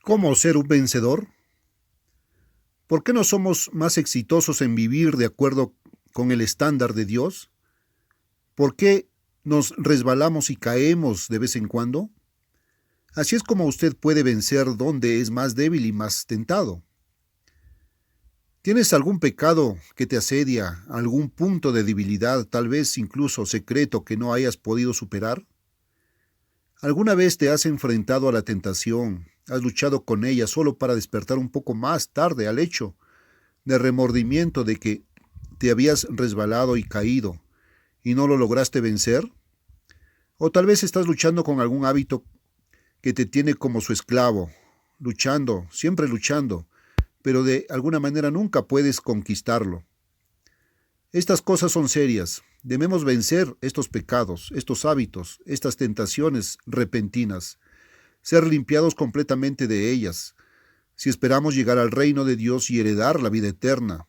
¿Cómo ser un vencedor? ¿Por qué no somos más exitosos en vivir de acuerdo con el estándar de Dios? ¿Por qué nos resbalamos y caemos de vez en cuando? Así es como usted puede vencer donde es más débil y más tentado. ¿Tienes algún pecado que te asedia, algún punto de debilidad, tal vez incluso secreto que no hayas podido superar? ¿Alguna vez te has enfrentado a la tentación, has luchado con ella solo para despertar un poco más tarde al hecho de remordimiento de que te habías resbalado y caído y no lo lograste vencer? O tal vez estás luchando con algún hábito que te tiene como su esclavo, luchando, siempre luchando, pero de alguna manera nunca puedes conquistarlo. Estas cosas son serias. Debemos vencer estos pecados, estos hábitos, estas tentaciones repentinas, ser limpiados completamente de ellas, si esperamos llegar al reino de Dios y heredar la vida eterna.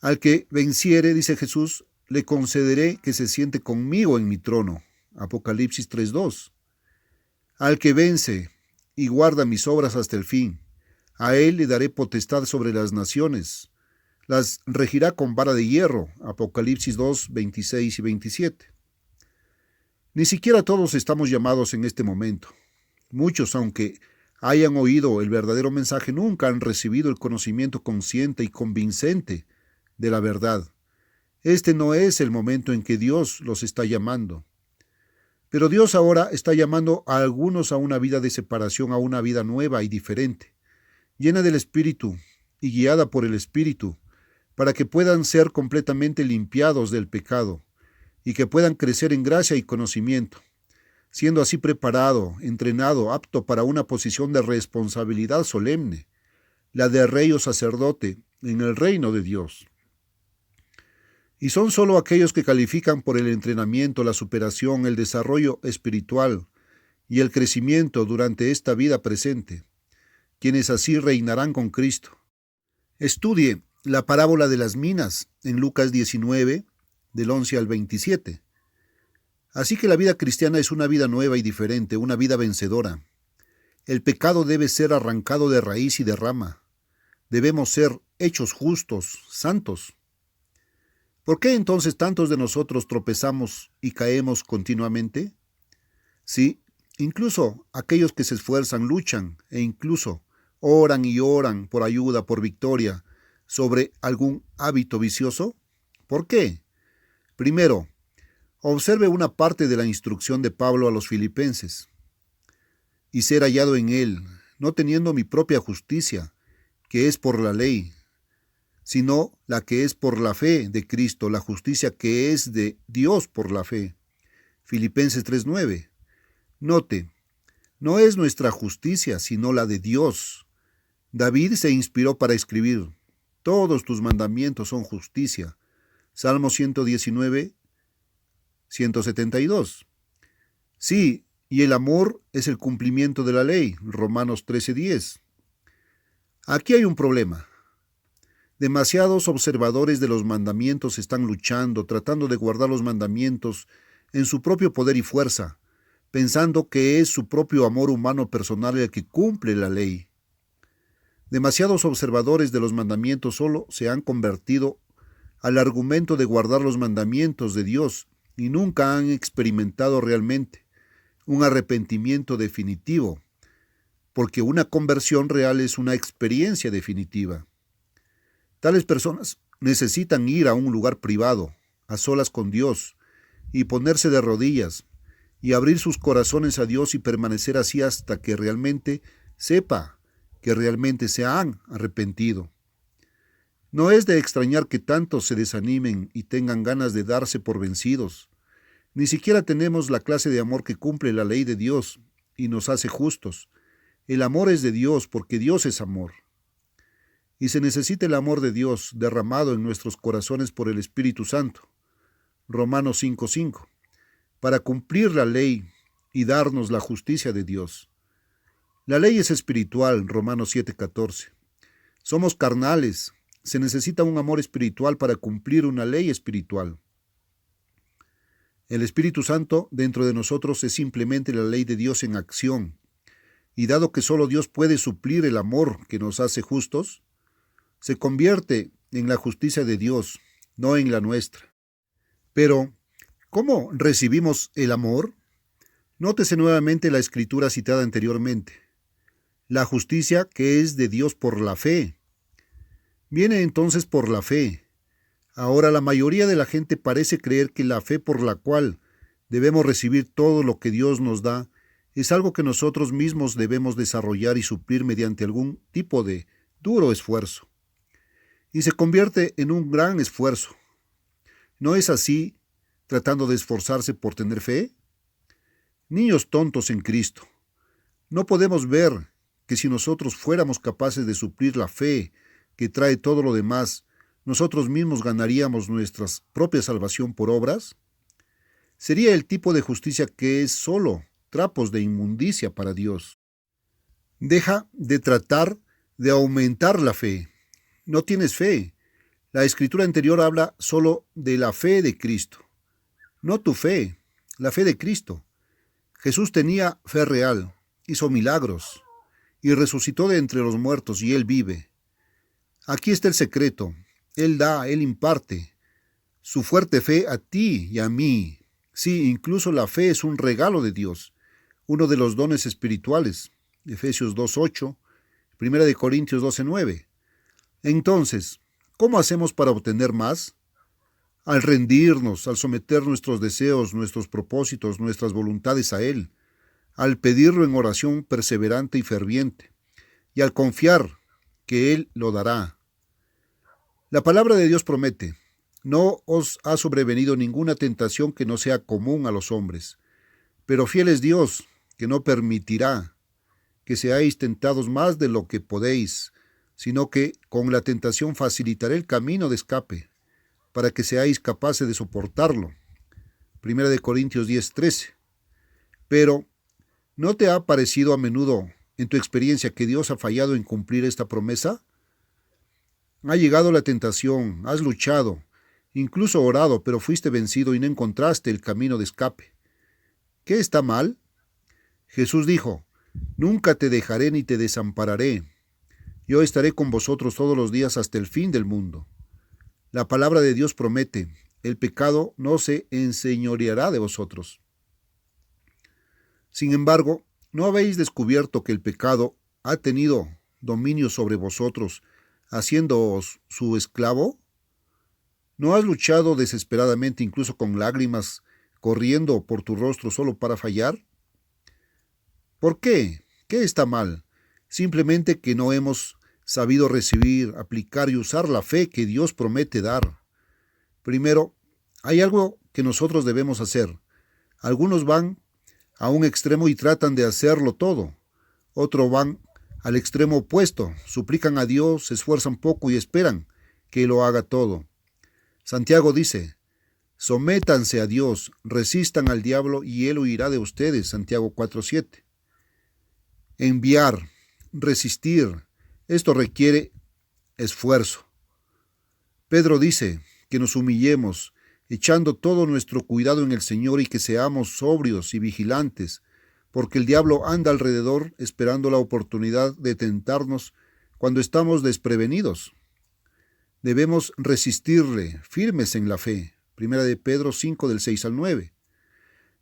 Al que venciere, dice Jesús, le concederé que se siente conmigo en mi trono. Apocalipsis 3:2. Al que vence y guarda mis obras hasta el fin, a él le daré potestad sobre las naciones. Las regirá con vara de hierro. Apocalipsis 2:26 y 27. Ni siquiera todos estamos llamados en este momento. Muchos, aunque hayan oído el verdadero mensaje, nunca han recibido el conocimiento consciente y convincente de la verdad. Este no es el momento en que Dios los está llamando. Pero Dios ahora está llamando a algunos a una vida de separación, a una vida nueva y diferente, llena del Espíritu y guiada por el Espíritu, para que puedan ser completamente limpiados del pecado y que puedan crecer en gracia y conocimiento, siendo así preparado, entrenado, apto para una posición de responsabilidad solemne, la de rey o sacerdote en el reino de Dios. Y son solo aquellos que califican por el entrenamiento, la superación, el desarrollo espiritual y el crecimiento durante esta vida presente, quienes así reinarán con Cristo. Estudie la parábola de las minas en Lucas 19, del 11 al 27. Así que la vida cristiana es una vida nueva y diferente, una vida vencedora. El pecado debe ser arrancado de raíz y de rama. Debemos ser hechos justos, santos. ¿Por qué entonces tantos de nosotros tropezamos y caemos continuamente? Sí, incluso aquellos que se esfuerzan, luchan e incluso oran y oran por ayuda, por victoria sobre algún hábito vicioso. ¿Por qué? Primero, observe una parte de la instrucción de Pablo a los filipenses. Y ser hallado en él, no teniendo mi propia justicia, que es por la ley, sino la que es por la fe de Cristo, la justicia que es de Dios por la fe. Filipenses 3:9. Note, no es nuestra justicia, sino la de Dios. David se inspiró para escribir: todos tus mandamientos son justicia. Salmo 119, 172. Sí, y el amor es el cumplimiento de la ley. Romanos 13:10. Aquí hay un problema. Demasiados observadores de los mandamientos están luchando, tratando de guardar los mandamientos en su propio poder y fuerza, pensando que es su propio amor humano personal el que cumple la ley. Demasiados observadores de los mandamientos solo se han convertido al argumento de guardar los mandamientos de Dios y nunca han experimentado realmente un arrepentimiento definitivo, porque una conversión real es una experiencia definitiva. Tales personas necesitan ir a un lugar privado, a solas con Dios, y ponerse de rodillas, y abrir sus corazones a Dios y permanecer así hasta que realmente sepa que realmente se han arrepentido. No es de extrañar que tantos se desanimen y tengan ganas de darse por vencidos. Ni siquiera tenemos la clase de amor que cumple la ley de Dios y nos hace justos. El amor es de Dios porque Dios es amor. Y se necesita el amor de Dios derramado en nuestros corazones por el Espíritu Santo. Romanos 5:5. Para cumplir la ley y darnos la justicia de Dios. La ley es espiritual. Romanos 7:14. Somos carnales. Se necesita un amor espiritual para cumplir una ley espiritual. El Espíritu Santo dentro de nosotros es simplemente la ley de Dios en acción. y dado que solo Dios puede suplir el amor que nos hace justos, se convierte en la justicia de Dios, no en la nuestra. Pero, ¿cómo recibimos el amor? Nótese nuevamente la escritura citada anteriormente. La justicia que es de Dios por la fe. Viene entonces por la fe. Ahora la mayoría de la gente parece creer que la fe por la cual debemos recibir todo lo que Dios nos da es algo que nosotros mismos debemos desarrollar y suplir mediante algún tipo de duro esfuerzo. Y se convierte en un gran esfuerzo. ¿No es así tratando de esforzarse por tener fe? Niños tontos en Cristo. No podemos ver que si nosotros fuéramos capaces de suplir la fe que trae todo lo demás, nosotros mismos ganaríamos nuestra propia salvación por obras. Sería el tipo de justicia que es solo trapos de inmundicia para Dios. Deja de tratar de aumentar la fe. No tienes fe. La escritura anterior habla solo de la fe de Cristo. No tu fe, la fe de Cristo. Jesús tenía fe real, hizo milagros y resucitó de entre los muertos y Él vive. Aquí está el secreto. Él da, Él imparte su fuerte fe a ti y a mí. Sí, incluso la fe es un regalo de Dios, uno de los dones espirituales. Efesios 2:8, 1 Corintios 12:9. Entonces, ¿cómo hacemos para obtener más? Al rendirnos, al someter nuestros deseos, nuestros propósitos, nuestras voluntades a Él, al pedirlo en oración perseverante y ferviente, y al confiar que Él lo dará. La palabra de Dios promete: no os ha sobrevenido ninguna tentación que no sea común a los hombres, pero fiel es Dios, que no permitirá que seáis tentados más de lo que podéis, sino que con la tentación facilitará el camino de escape, para que seáis capaces de soportarlo. 1 Corintios 10:13. Pero, ¿no te ha parecido a menudo en tu experiencia que Dios ha fallado en cumplir esta promesa? Ha llegado la tentación, has luchado, incluso orado, pero fuiste vencido y no encontraste el camino de escape. ¿Qué está mal? Jesús dijo: nunca te dejaré ni te desampararé. Yo estaré con vosotros todos los días hasta el fin del mundo. La palabra de Dios promete: el pecado no se enseñoreará de vosotros. Sin embargo, ¿no habéis descubierto que el pecado ha tenido dominio sobre vosotros, haciéndoos su esclavo? ¿No has luchado desesperadamente, incluso con lágrimas, corriendo por tu rostro solo para fallar? ¿Por qué? ¿Qué está mal? Simplemente que no hemos sabido recibir, aplicar y usar la fe que Dios promete dar. Primero, hay algo que nosotros debemos hacer. Algunos van a un extremo y tratan de hacerlo todo. Otros van al extremo opuesto, suplican a Dios, se esfuerzan poco y esperan que lo haga todo. Santiago dice: sométanse a Dios, resistan al diablo y él huirá de ustedes. Santiago 4:7. Enviar, resistir, esto requiere esfuerzo. Pedro dice que nos humillemos, echando todo nuestro cuidado en el Señor y que seamos sobrios y vigilantes, porque el diablo anda alrededor esperando la oportunidad de tentarnos cuando estamos desprevenidos. Debemos resistirle, firmes en la fe. 1 de Pedro 5, del 6 al 9.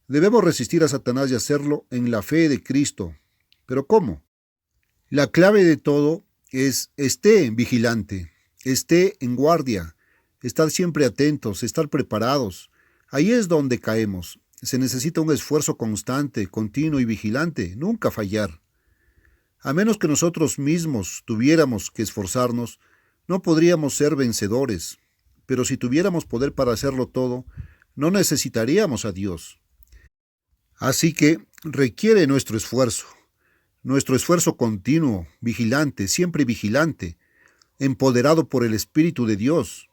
Debemos resistir a Satanás y hacerlo en la fe de Cristo. ¿Pero cómo? La clave de todo es: esté vigilante, esté en guardia, estar siempre atentos, estar preparados. Ahí es donde caemos. Se necesita un esfuerzo constante, continuo y vigilante, nunca fallar. A menos que nosotros mismos tuviéramos que esforzarnos, no podríamos ser vencedores. Pero si tuviéramos poder para hacerlo todo, no necesitaríamos a Dios. Así que requiere nuestro esfuerzo continuo, vigilante, siempre vigilante, empoderado por el Espíritu de Dios.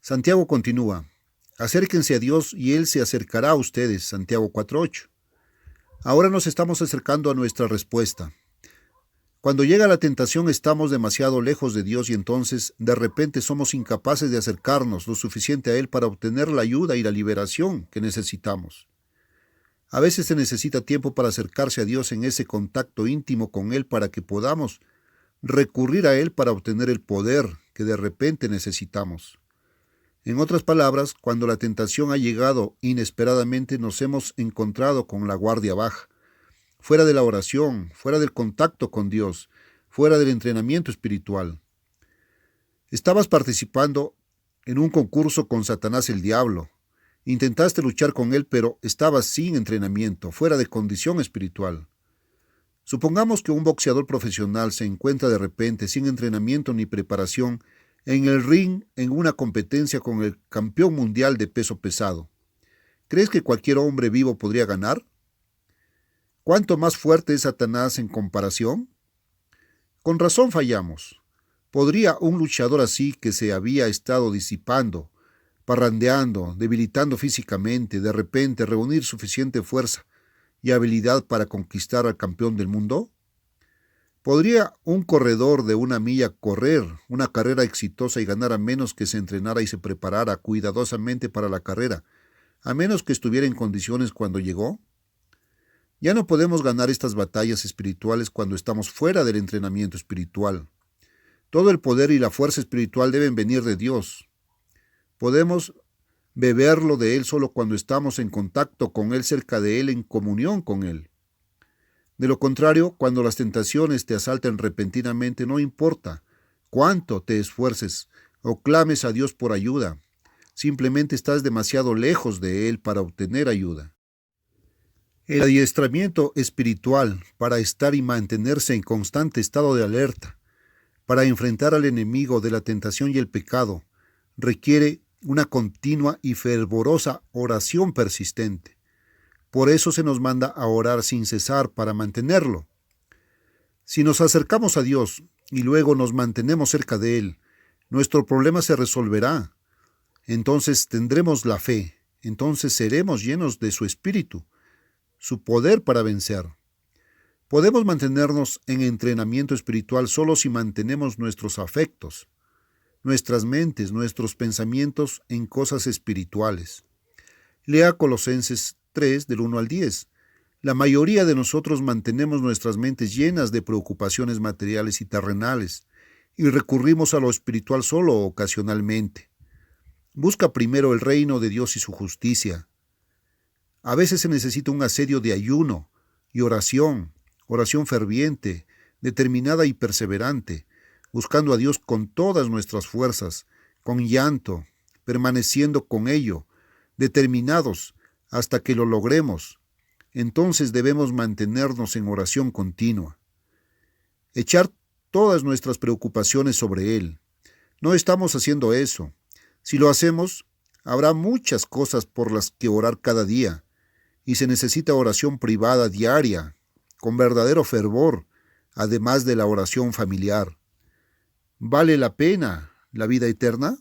Santiago continúa: acérquense a Dios y Él se acercará a ustedes. Santiago 4:8. Ahora nos estamos acercando a nuestra respuesta. Cuando llega la tentación estamos demasiado lejos de Dios y entonces de repente somos incapaces de acercarnos lo suficiente a Él para obtener la ayuda y la liberación que necesitamos. A veces se necesita tiempo para acercarse a Dios en ese contacto íntimo con Él para que podamos recurrir a Él para obtener el poder que de repente necesitamos. En otras palabras, cuando la tentación ha llegado inesperadamente, nos hemos encontrado con la guardia baja, fuera de la oración, fuera del contacto con Dios, fuera del entrenamiento espiritual. Estabas participando en un concurso con Satanás el diablo. Intentaste luchar con él, pero estabas sin entrenamiento, fuera de condición espiritual. Supongamos que un boxeador profesional se encuentra de repente sin entrenamiento ni preparación en el ring en una competencia con el campeón mundial de peso pesado. ¿Crees que cualquier hombre vivo podría ganar? ¿Cuánto más fuerte es Satanás en comparación? Con razón fallamos. ¿Podría un luchador así, que se había estado disipando, parrandeando, debilitando físicamente, de repente reunir suficiente fuerza y habilidad para conquistar al campeón del mundo? ¿Podría un corredor de 1 milla correr una carrera exitosa y ganar a menos que se entrenara y se preparara cuidadosamente para la carrera, a menos que estuviera en condiciones cuando llegó? Ya no podemos ganar estas batallas espirituales cuando estamos fuera del entrenamiento espiritual. Todo el poder y la fuerza espiritual deben venir de Dios. Podemos beberlo de Él solo cuando estamos en contacto con Él, cerca de Él, en comunión con Él. De lo contrario, cuando las tentaciones te asaltan repentinamente, no importa cuánto te esfuerces o clames a Dios por ayuda, simplemente estás demasiado lejos de Él para obtener ayuda. El adiestramiento espiritual para estar y mantenerse en constante estado de alerta, para enfrentar al enemigo de la tentación y el pecado, requiere una continua y fervorosa oración persistente. Por eso se nos manda a orar sin cesar para mantenerlo. Si nos acercamos a Dios y luego nos mantenemos cerca de Él, nuestro problema se resolverá. Entonces tendremos la fe, entonces seremos llenos de su Espíritu, su poder para vencer. Podemos mantenernos en entrenamiento espiritual solo si mantenemos nuestros afectos, nuestras mentes, nuestros pensamientos en cosas espirituales. Lea Colosenses 3, del 1 al 10. La mayoría de nosotros mantenemos nuestras mentes llenas de preocupaciones materiales y terrenales, y recurrimos a lo espiritual solo ocasionalmente. Busca primero el reino de Dios y su justicia. A veces se necesita un asedio de ayuno y oración ferviente, determinada y perseverante, buscando a Dios con todas nuestras fuerzas, con llanto, permaneciendo con ello, determinados hasta que lo logremos. Entonces debemos mantenernos en oración continua. Echar todas nuestras preocupaciones sobre Él. No estamos haciendo eso. Si lo hacemos, habrá muchas cosas por las que orar cada día, y se necesita oración privada diaria, con verdadero fervor, además de la oración familiar. ¿Vale la pena la vida eterna?